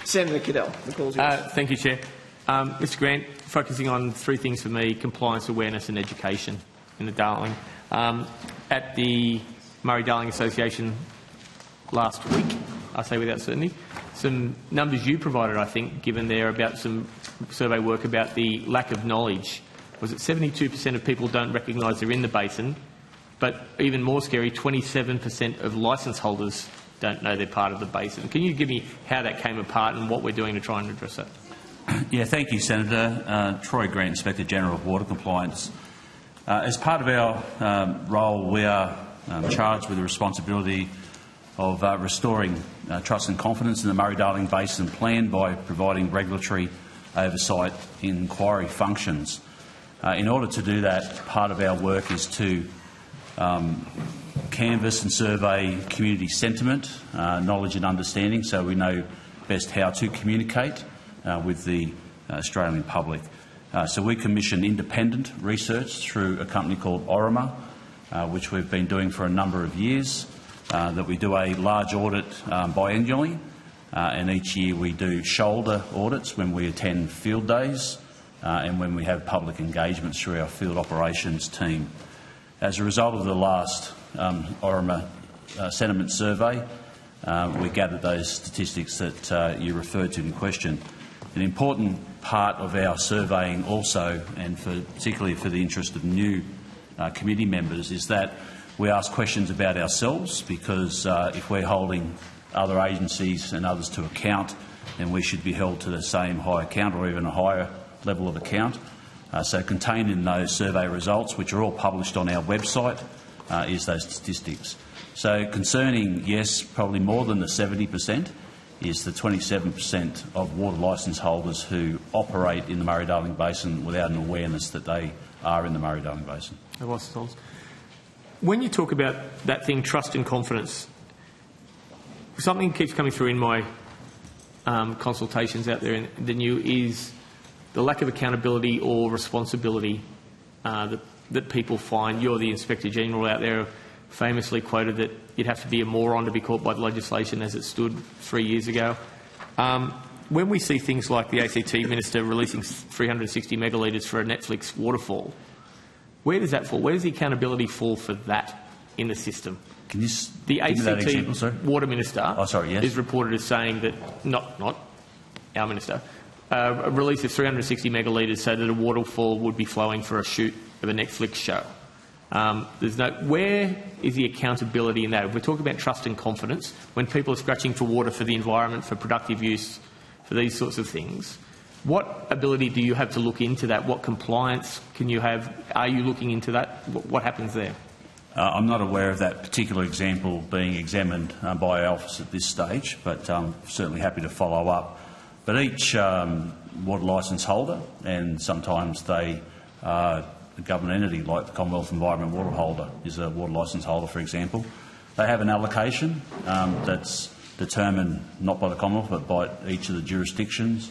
Senator Cadell, the call's yours. Thank you, Chair. Mr Grant, focusing on three things for me: compliance, awareness and education in the Darling. At the Murray-Darling Association last week, I say without certainty, some numbers you provided, I think, given there about some survey work about the lack of knowledge. Was it 72% of people don't recognise they're in the basin, but even more scary, 27% of licence holders don't know they're part of the basin. Can you give me how that came apart and what we're doing to try and address that? Yeah, thank you, Senator. Troy Grant, Inspector General of Water Compliance. As part of our role, we are charged with the responsibility of restoring trust and confidence in the Murray-Darling Basin Plan by providing regulatory oversight in inquiry functions. In order to do that, part of our work is to canvass and survey community sentiment, knowledge and understanding, so we know best how to communicate with the Australian public. So we commission independent research through a company called Orima, which we've been doing for a number of years, that we do a large audit biannually, and each year we do shoulder audits when we attend field days and when we have public engagements through our field operations team. As a result of the last Orima sentiment survey, we gathered those statistics that you referred to in question. An important part of our surveying also, and particularly for the interest of new committee members, is that we ask questions about ourselves, because if we're holding other agencies and others to account, then we should be held to the same high account or even a higher level of account. So contained in those survey results, which are all published on our website, is those statistics. So concerning, yes, probably more than the 70%, is the 27% of water licence holders who operate in the Murray-Darling Basin without an awareness that they are in the Murray-Darling Basin. When you talk about that thing, trust and confidence, something keeps coming through in my consultations out there in the new is the lack of accountability or responsibility that people find. You're the Inspector General out there, famously quoted that you'd have to be a moron to be caught by the legislation as it stood 3 years ago. When we see things like the ACT Minister releasing 360 megalitres for a Netflix waterfall, where does that fall? Where does the accountability fall for that in the system? Can you the give me that example, sorry? Water Minister yes. is reported as saying that, not our Minister, a release of 360 megalitres so that a waterfall would be flowing for a shoot of a Netflix show. Where is the accountability in that? If we're talking about trust and confidence, when people are scratching for water for the environment, for productive use, for these sorts of things, what ability do you have to look into that? What compliance can you have? Are you looking into that? What happens there? I'm not aware of that particular example being examined by our office at this stage, but I'm certainly happy to follow up. But each water licence holder, and sometimes they are a government entity like the Commonwealth Environment Water Holder is a water licence holder, for example, they have an allocation that's determined not by the Commonwealth but by each of the jurisdictions,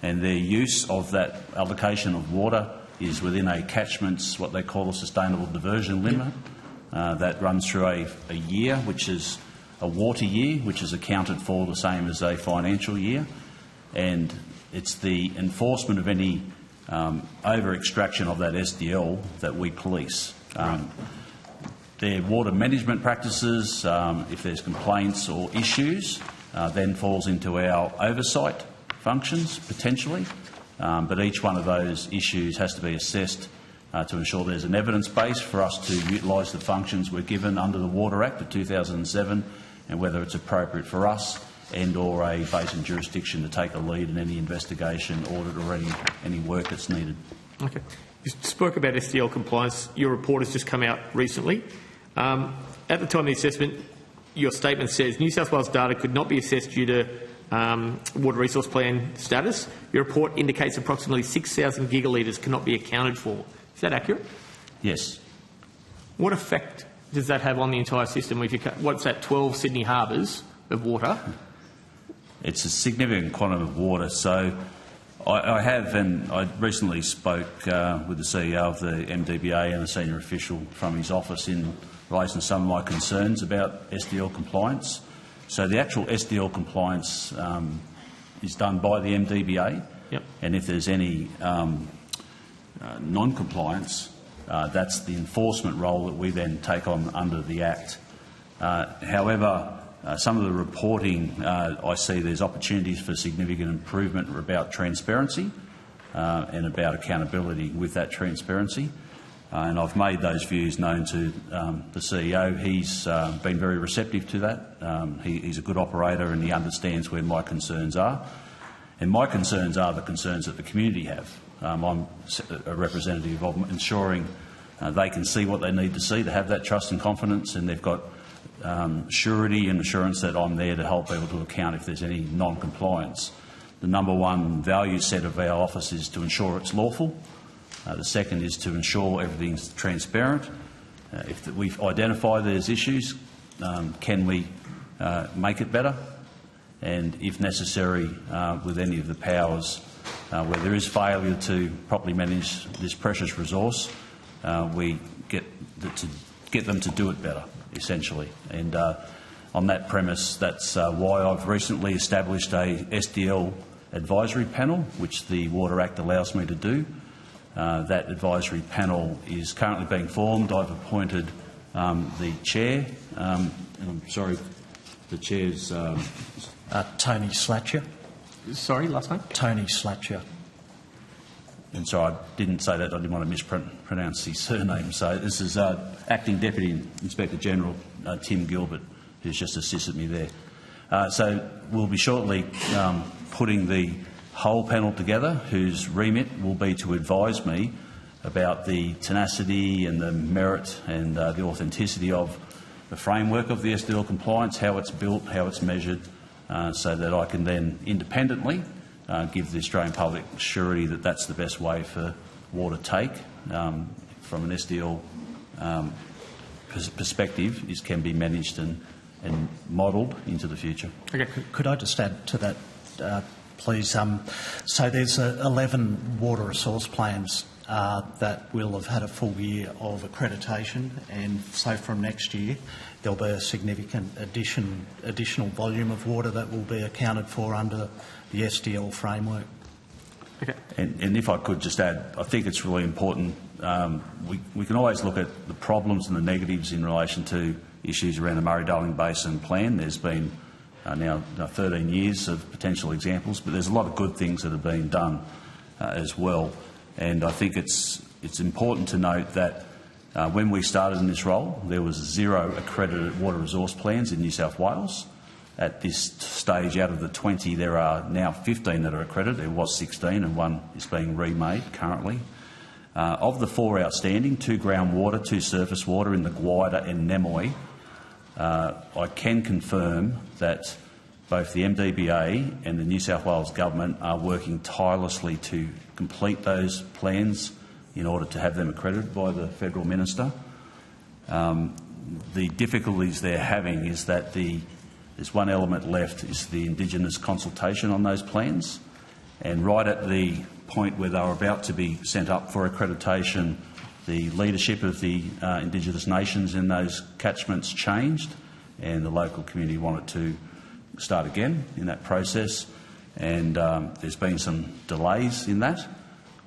and their use of that allocation of water is within a catchment's, what they call a sustainable diversion limit, that runs through a year, which is a water year, which is accounted for the same as a financial year, and it's the enforcement of any over-extraction of that SDL that we police. Their water management practices, if there's complaints or issues, then falls into our oversight functions, potentially, but each one of those issues has to be assessed to ensure there's an evidence base for us to utilise the functions we're given under the Water Act of 2007 and whether it's appropriate for us and or a basin jurisdiction to take a lead in any investigation, audit or any work that's needed. Okay. You spoke about SDL compliance. Your report has just come out recently. At the time of the assessment, your statement says New South Wales data could not be assessed due to Water Resource Plan status. Your report indicates approximately 6,000 gigalitres cannot be accounted for. Is that accurate? Yes. What effect does that have on the entire system? What's that, 12 Sydney Harbours of water? It's a significant quantum of water. So I recently spoke with the CEO of the MDBA and a senior official from his office in relation to some of my concerns about SDL compliance. So the actual SDL compliance is done by the MDBA, Yep. and if there's any non-compliance, that's the enforcement role that we then take on under the Act. However, some of the reporting, I see there's opportunities for significant improvement about transparency and about accountability with that transparency. And I've made those views known to the CEO. He's been very receptive to that. He's a good operator and he understands where my concerns are. And my concerns are the concerns that the community have. I'm a representative of ensuring they can see what they need to see to have that trust and confidence, and they've got surety and assurance that I'm there to help people to account if there's any non-compliance. The number one value set of our office is to ensure it's lawful. The second is to ensure everything's transparent. If we identify there's issues, can we make it better? And if necessary, with any of the powers where there is failure to properly manage this precious resource, we get them to do it better, essentially. And on that premise, that's why I've recently established a SDL advisory panel, which the Water Act allows me to do. That advisory panel is currently being formed. I've appointed the chair. And I'm sorry, the chair's... Tony Slatcher. Sorry, last name? Tony Slatcher. And so I didn't say that. I didn't want to mispronounce his surname. So this is Acting Deputy Inspector General Tim Gilbert, who's just assisted me there. So we'll be shortly putting the whole panel together, whose remit will be to advise me about the tenacity and the merit and the authenticity of the framework of the SDL compliance, how it's built, how it's measured, so that I can then independently give the Australian public surety that that's the best way for water take from an SDL perspective can be managed and modelled into the future. Okay. Could I just add to that, please? So there's 11 water resource plans that will have had a full year of accreditation, and so from next year there'll be a significant additional volume of water that will be accounted for under the SDL framework. Okay. And if I could just add, I think it's really important. We can always look at the problems and the negatives in relation to issues around the Murray-Darling Basin plan. There's been now 13 years of potential examples, but there's a lot of good things that have been done as well. And I think it's important to note that when we started in this role, there was 0 accredited water resource plans in New South Wales. At this stage, out of the 20, there are now 15 that are accredited. There was 16 and 1 is being remade currently. Of the 4 outstanding, 2 groundwater, 2 surface water in the Gwyder and Nemoy, I can confirm that both the MDBA and the New South Wales Government are working tirelessly to complete those plans in order to have them accredited by the Federal Minister. The difficulties they're having is that there's one element left, is the Indigenous consultation on those plans. And right at the point where they were about to be sent up for accreditation, the leadership of the Indigenous nations in those catchments changed, and the local community wanted to start again in that process. And there's been some delays in that,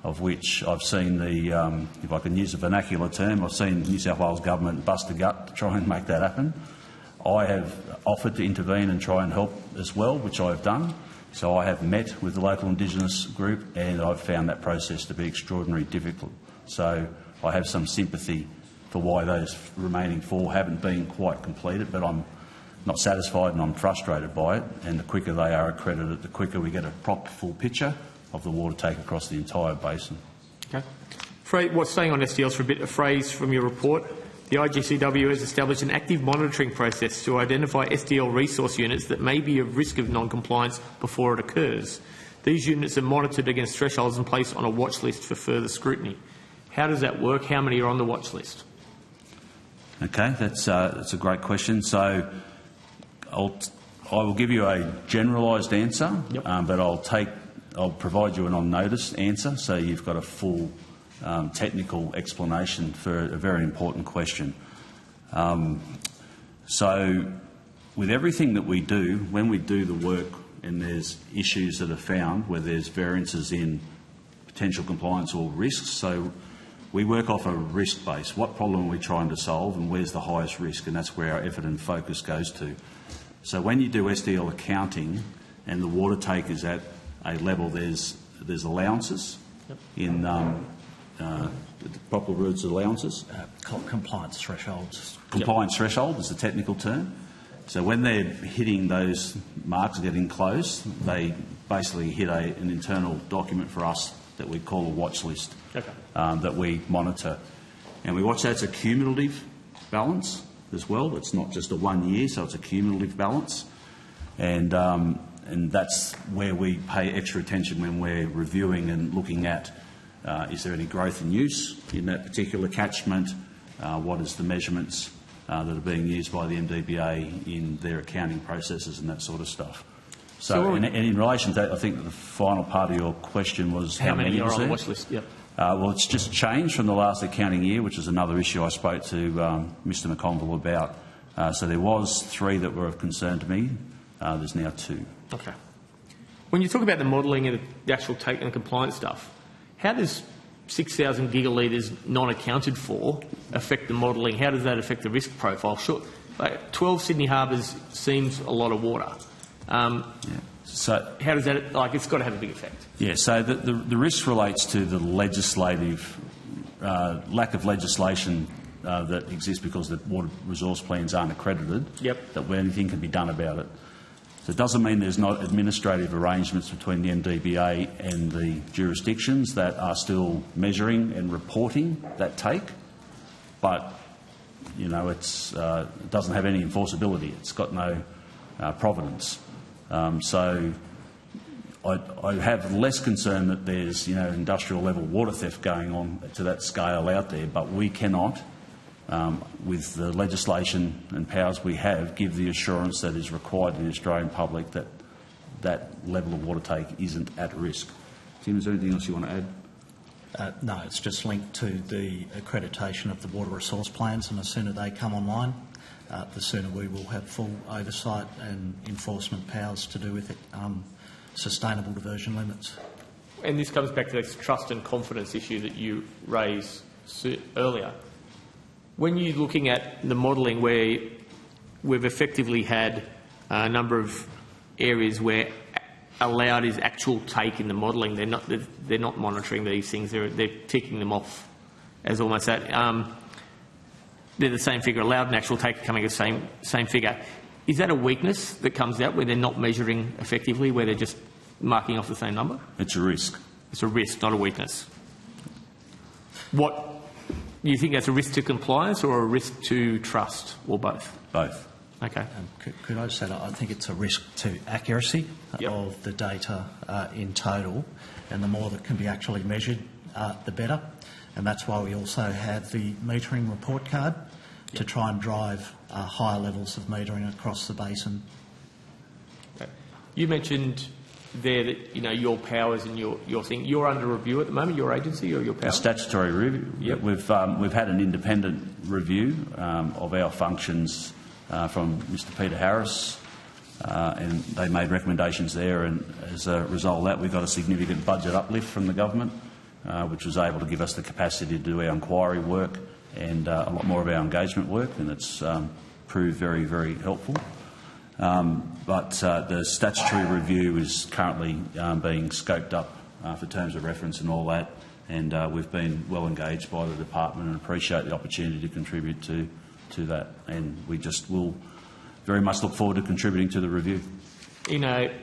of which I've seen the, if I can use a vernacular term, I've seen the New South Wales Government bust a gut to try and make that happen. I have offered to intervene and try and help as well, which I have done. So I have met with the local Indigenous group and I've found that process to be extraordinarily difficult. So I have some sympathy for why those remaining 4 haven't been quite completed, but I'm not satisfied and I'm frustrated by it. And the quicker they are accredited, the quicker we get a proper full picture of the water take across the entire basin. Okay. Well, staying on SDLs for a bit, a phrase from your report. The IGCW has established an active monitoring process to identify SDL resource units that may be at risk of non-compliance before it occurs. These units are monitored against thresholds and placed on a watch list for further scrutiny. How does that work? How many are on the watch list? Okay, that's a great question. So I will give you a generalised answer, Yep. but I'll provide you an on-notice answer, so you've got a full technical explanation for a very important question. So with everything that we do, when we do the work and there's issues that are found where there's variances in potential compliance or risks, so we work off a risk base. What problem are we trying to solve and where's the highest risk? And that's where our effort and focus goes to. So when you do SDL accounting and the water take is at a level, there's allowances in the proper words, allowances. Compliance thresholds. Compliance threshold is the technical term. So when they're hitting those marks, getting close, they basically hit an internal document for us that we call a watch list that we monitor. And we watch that as a cumulative balance as well. It's not just a 1 year, so it's a cumulative balance. And that's where we pay extra attention when we're reviewing and looking at is there any growth in use in that particular catchment, what is the measurements that are being used by the MDBA in their accounting processes and that sort of stuff. So in relation to that, I think the final part of your question was how many are was on there? the watch list? Yep. Well, it's just changed from the last accounting year, which is another issue I spoke to Mr McConville about. So there was 3 that were of concern to me. There's now 2. Okay. When you talk about the modelling and the actual take and compliance stuff, how does 6,000 gigalitres non-accounted for affect the modelling? How does that affect the risk profile? Sure, 12 Sydney Harbours seems a lot of water. So how does that, it's got to have a big effect? Yeah, so the risk relates to the legislative, lack of legislation that exists because the water resource plans aren't accredited, that anything can be done about it. So it doesn't mean there's not administrative arrangements between the MDBA and the jurisdictions that are still measuring and reporting that take, but, you know, it doesn't have any enforceability. It's got no provenance. So I have less concern that there's, industrial level water theft going on to that scale out there, but we cannot, with the legislation and powers we have, give the assurance that is required in the Australian public that that level of water take isn't at risk. Tim, is there anything else you want to add? No, it's just linked to the accreditation of the water resource plans, and the sooner they come online, the sooner we will have full oversight and enforcement powers to do with it, sustainable diversion limits. And this comes back to this trust and confidence issue that you raised earlier. When you're looking at the modelling where we've effectively had a number of areas where allowed is actual take in the modelling, they're not monitoring these things, they're ticking them off as almost that. They're the same figure, allowed and actual take coming as same figure. Is that a weakness that comes out where they're not measuring effectively, where they're just marking off the same number? It's a risk. It's a risk, not a weakness. What do you think that's a risk to compliance or a risk to trust, or both? Both. Okay. Could I just say that I think it's a risk to accuracy of the data in total, and the more that can be actually measured, the better. And that's why we also have the metering report card to try and drive higher levels of metering across the basin. Okay. You mentioned there that your powers and your thing. You're under review at the moment. Your agency or your powers? A statutory review. Yep. We've had an independent review of our functions from Mr. Peter Harris, and they made recommendations there. And as a result of that, we got a significant budget uplift from the government, which was able to give us the capacity to do our inquiry work and a lot more of our engagement work, and it's proved very, very helpful. But the statutory review is currently being scoped up for terms of reference and all that, and we've been well engaged by the department and appreciate the opportunity to contribute to that, and we just will very much look forward to contributing to the review.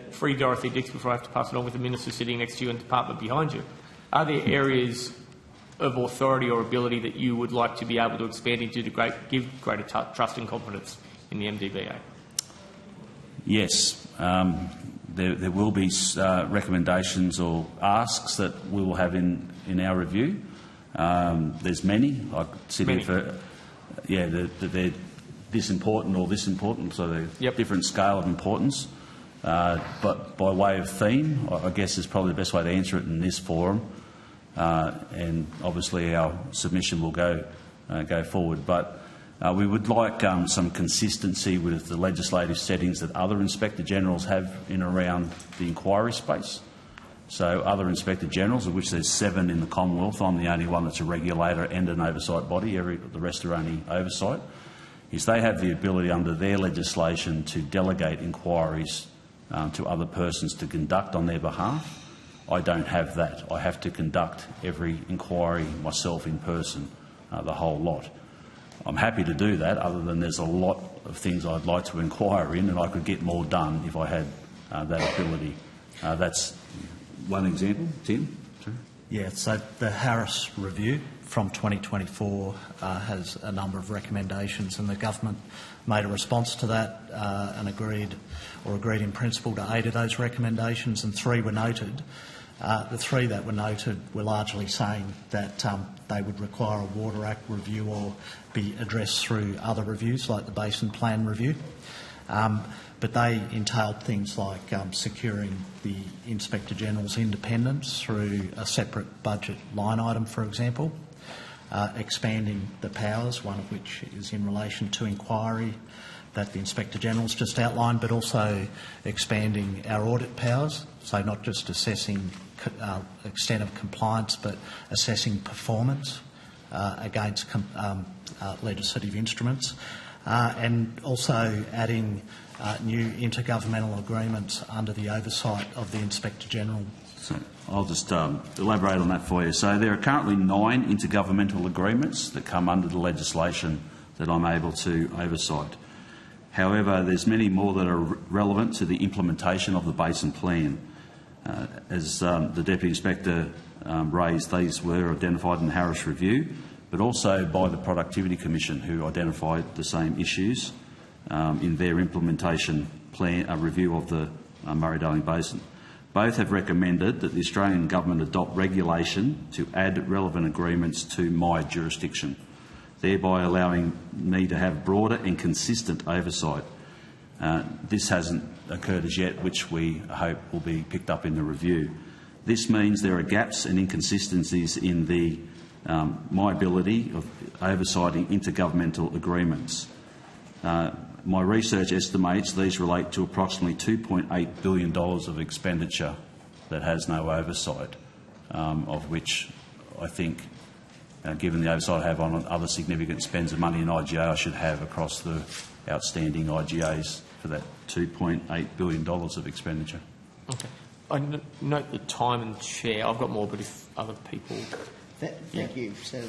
Free Dorothy Dix before I have to pass it on with the Minister sitting next to you and the department behind you. Are there areas of authority or ability that you would like to be able to expand into to give greater trust and confidence in the MDBA? Yes. There will be recommendations or asks that we will have in our review. There's many. I could sit here for... they're this important or this important, so they're different scale of importance. But by way of theme, I guess is probably the best way to answer it in this forum. And obviously our submission will go forward. But We would like some consistency with the legislative settings that other Inspector-Generals have in and around the inquiry space. So other Inspector-Generals, of which there's 7 in the Commonwealth, I'm the only one that's a regulator and an oversight body, the rest are only oversight, is they have the ability under their legislation to delegate inquiries to other persons to conduct on their behalf. I don't have that. I have to conduct every inquiry myself in person, the whole lot. I'm happy to do that, other than there's a lot of things I'd like to inquire in, and I could get more done if I had that ability. That's one example. Tim? Sorry. Yeah, so the Harris review from 2024 has a number of recommendations, and the government made a response to that and agreed in principle to 8 of those recommendations, and 3 were noted. The 3 that were noted were largely saying that they would require a Water Act review or be addressed through other reviews like the Basin Plan Review. But they entailed things like securing the Inspector-General's independence through a separate budget line item, for example, expanding the powers, one of which is in relation to inquiry that the Inspector-General's just outlined, but also expanding our audit powers, so not just assessing extent of compliance, but assessing performance against legislative instruments, and also adding new intergovernmental agreements under the oversight of the Inspector-General. So I'll just elaborate on that for you. So there are currently 9 intergovernmental agreements that come under the legislation that I'm able to oversight. However, there's many more that are relevant to the implementation of the Basin Plan. As the Deputy Inspector raised, these were identified in the Harris Review, but also by the Productivity Commission, who identified the same issues in their implementation plan review of the Murray-Darling Basin. Both have recommended that the Australian Government adopt regulation to add relevant agreements to my jurisdiction, thereby allowing me to have broader and consistent oversight. This hasn't occurred as yet, which we hope will be picked up in the review. This means there are gaps and inconsistencies in the my ability of oversighting intergovernmental agreements. My research estimates these relate to approximately $2.8 billion of expenditure that has no oversight, of which I think, given the oversight I have on other significant spends of money in IGA, I should have across the outstanding IGAs for that $2.8 billion of expenditure. Okay. I note the time and chair. I've got more, but if other people... Thank you, Senator